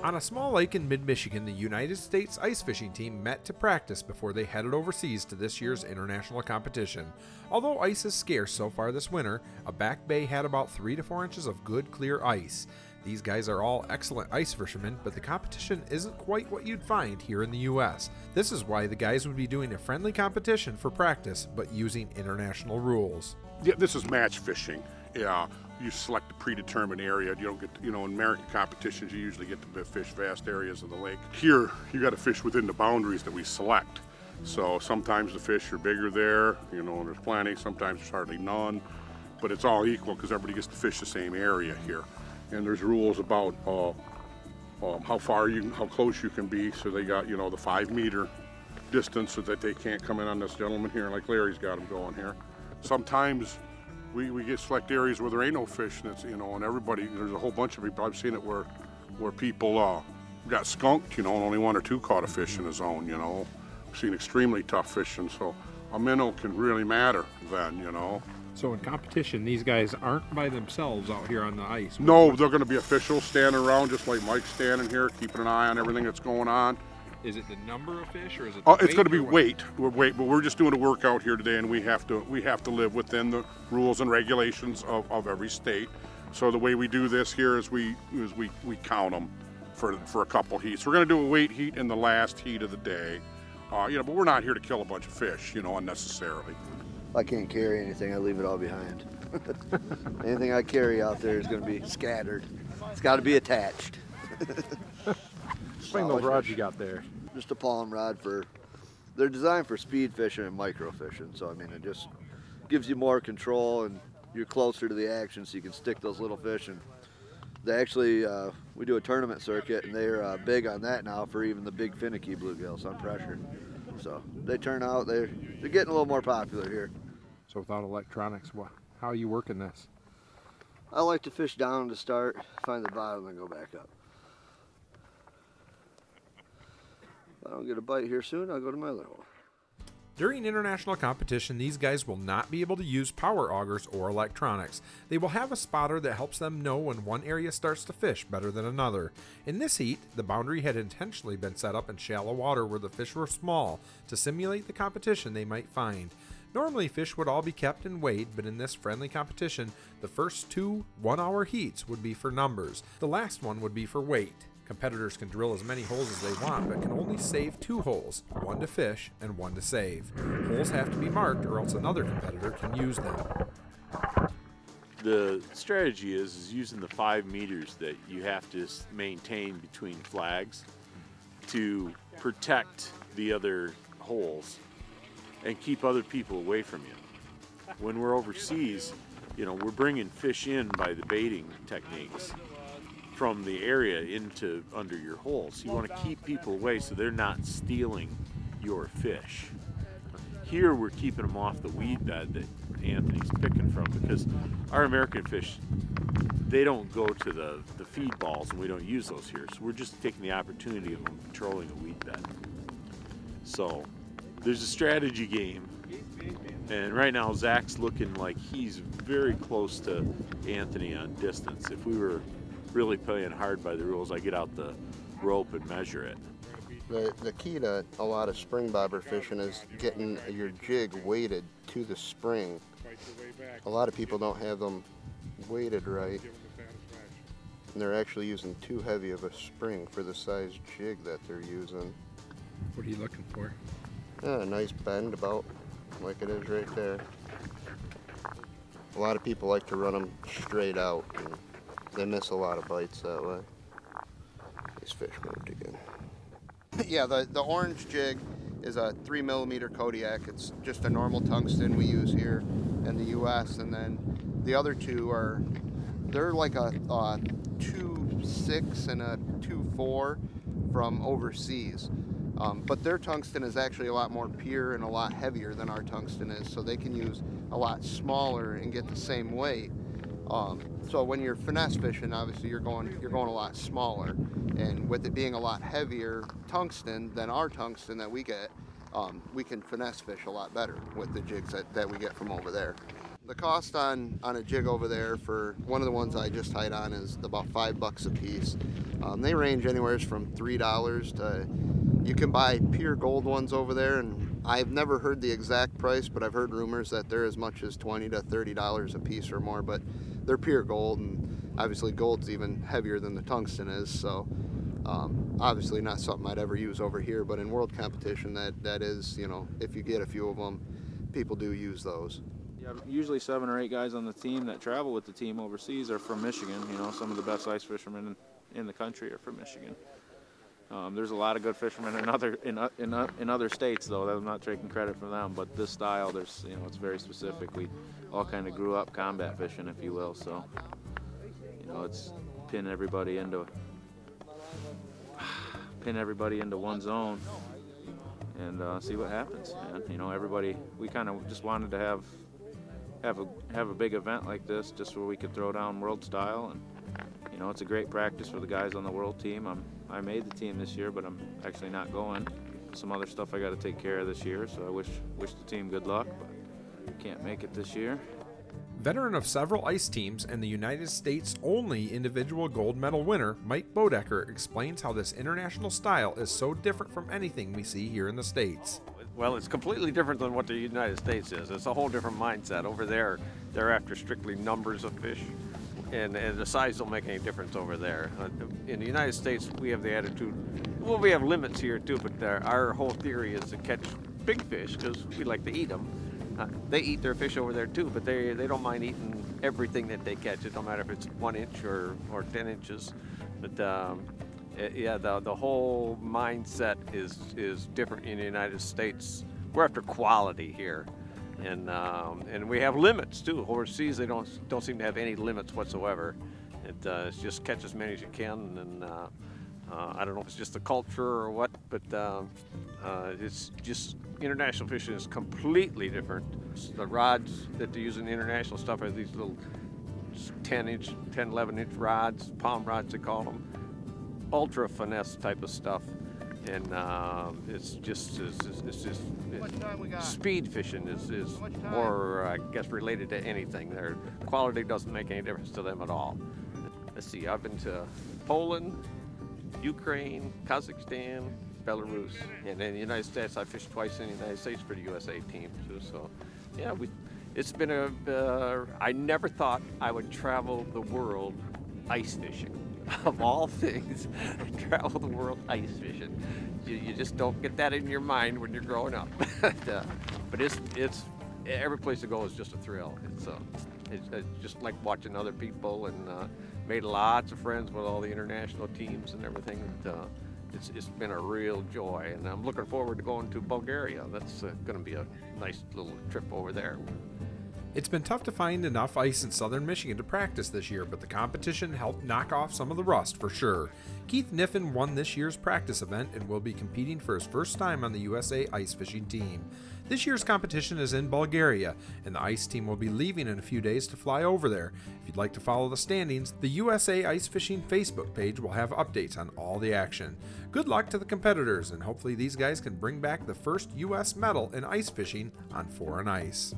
On a small lake in mid-Michigan, the United States ice fishing team met to practice before they headed overseas to this year's international competition. Although ice is scarce so far this winter, a back bay had about 3 to 4 inches of good, clear ice. These guys are all excellent ice fishermen, but the competition isn't quite what you'd find here in the U.S. This is why the guys would be doing a friendly competition for practice, but using international rules. Yeah, this is match fishing. Yeah, you select a predetermined area. You don't get, in American competitions, you usually get to fish vast areas of the lake. Here, you got to fish within the boundaries that we select. So sometimes the fish are bigger there, and there's plenty. Sometimes there's hardly none, but it's all equal because everybody gets to fish the same area here. And there's rules about how close you can be. So they got, the 5-meter distance so that they can't come in on this gentleman here, like Larry's got them going here. Sometimes we get select areas where there ain't no fish, and it's, and everybody, there's a whole bunch of people. I've seen it where people got skunked, and only 1 or 2 caught a fish in a zone, I've seen extremely tough fishing, so a minnow can really matter then, So in competition, these guys aren't by themselves out here on the ice? No, they're going to be officials standing around just like Mike's standing here, keeping an eye on everything that's going on. Is it the number of fish, or is it it's going to be weight, but we're just doing a workout here today, and we have to live within the rules and regulations of every state. So the way we do this here is we count them for a couple heats. We're going to do a weight heat in the last heat of the day, but we're not here to kill a bunch of fish, unnecessarily. I can't carry anything, I leave it all behind. Anything I carry out there is going to be scattered. It's got to be attached. Explain those rods you got there. Just a palm rod they're designed for speed fishing and micro fishing. So, it just gives you more control and you're closer to the action so you can stick those little fish. And they actually, we do a tournament circuit and they're big on that now for even the big finicky bluegills on pressure. So they turn out, they're getting a little more popular here. So without electronics, how are you working this? I like to fish down to start, find the bottom, and then go back up. If I don't get a bite here soon, I'll go to my other hole. During international competition, these guys will not be able to use power augers or electronics. They will have a spotter that helps them know when one area starts to fish better than another. In this heat, the boundary had intentionally been set up in shallow water where the fish were small to simulate the competition they might find. Normally, fish would all be kept and weighed, but in this friendly competition, the first 2 one-hour heats would be for numbers. The last one would be for weight. Competitors can drill as many holes as they want, but can only save 2 holes, 1 to fish and 1 to save. Holes have to be marked or else another competitor can use them. The strategy is using the 5 meters that you have to maintain between flags to protect the other holes and keep other people away from you. When we're overseas, we're bringing fish in by the baiting techniques from the area into under your holes. You want to keep people away so they're not stealing your fish. Here we're keeping them off the weed bed that Anthony's picking from, because our American fish, they don't go to the feed balls, and we don't use those here. So we're just taking the opportunity of them patrolling a weed bed. So there's a strategy game, and right now Zach's looking like he's very close to Anthony on distance. If we were really playing hard by the rules, I get out the rope and measure it. The key to a lot of spring bobber fishing is getting your jig weighted to the spring. A lot of people don't have them weighted right, and they're actually using too heavy of a spring for the size jig that they're using. What are you looking for? Yeah, a nice bend about like it is right there. A lot of people like to run them straight out, and they miss a lot of bites that way. This fish moved again. Yeah, the orange jig is a 3mm Kodiak. It's just a normal tungsten we use here in the U.S. And then the other two they're like a 2.6 and a 2.4 from overseas. But their tungsten is actually a lot more pure and a lot heavier than our tungsten is, so they can use a lot smaller and get the same weight. So when you're finesse fishing, obviously you're going a lot smaller, and with it being a lot heavier tungsten than our tungsten that we get, we can finesse fish a lot better with the jigs that we get from over there. The cost on a jig over there for one of the ones I just tied on is about $5 a piece. They range anywhere from $3 to, you can buy pure gold ones over there, and I've never heard the exact price, but I've heard rumors that they're as much as $20 to $30 a piece or more, but they're pure gold, and obviously gold's even heavier than the tungsten is, so obviously not something I'd ever use over here, but in world competition that is, you know, if you get a few of them, people do use those. Yeah, usually 7 or 8 guys on the team that travel with the team overseas are from Michigan. You know, some of the best ice fishermen in the country are from Michigan. There's a lot of good fishermen in other states, though. I'm not taking credit for them, but this style, there's, you know, it's very specific. We all kind of grew up combat fishing, if you will. So, you know, it's pin everybody into one zone and see what happens. And you know, everybody, we kind of just wanted to have a big event like this, just where we could throw down world style. And you know, it's a great practice for the guys on the world team. I made the team this year, but I'm actually not going. Some other stuff I got to take care of this year, so I wish the team good luck, but can't make it this year. Veteran of several ice teams and the United States' only individual gold medal winner, Mike Bodecker explains how this international style is so different from anything we see here in the States. Well, it's completely different than what the United States is. It's a whole different mindset. Over there, they're after strictly numbers of fish, and the size don't make any difference over there. In the United States, we have the attitude, well, we have limits here too, but our whole theory is to catch big fish because we like to eat them. They eat their fish over there too, but they don't mind eating everything that they catch. It don't matter if it's 1 inch or 10 inches. But yeah, the whole mindset is different in the United States. We're after quality here, and we have limits too. Overseas, they don't seem to have any limits whatsoever. It's just catch as many as you can, and I don't know if it's just the culture or what, but it's just international fishing is completely different. The rods that they use in the international stuff are these little 10, 11 inch rods, palm rods they call them, ultra finesse type of stuff, and it's just speed fishing is more, I guess, related to anything. Their quality doesn't make any difference to them at all. Let's see, I've been to Poland, Ukraine, Kazakhstan, Belarus, and in the United States, I fished twice in the United States for the USA team too. So, yeah, it's been I never thought I would travel the world ice fishing. Of all things, travel the world ice fishing. You just don't get that in your mind when you're growing up. But it's every place to go is just a thrill. It's just like watching other people, and made lots of friends with all the international teams and everything. It's been a real joy, and I'm looking forward to going to Bulgaria. That's going to be a nice little trip over there. It's been tough to find enough ice in southern Michigan to practice this year, but the competition helped knock off some of the rust for sure. Keith Niffen won this year's practice event and will be competing for his first time on the USA ice fishing team. This year's competition is in Bulgaria, and the ice team will be leaving in a few days to fly over there. If you'd like to follow the standings, the USA Ice Fishing Facebook page will have updates on all the action. Good luck to the competitors, and hopefully these guys can bring back the first U.S. medal in ice fishing on foreign ice.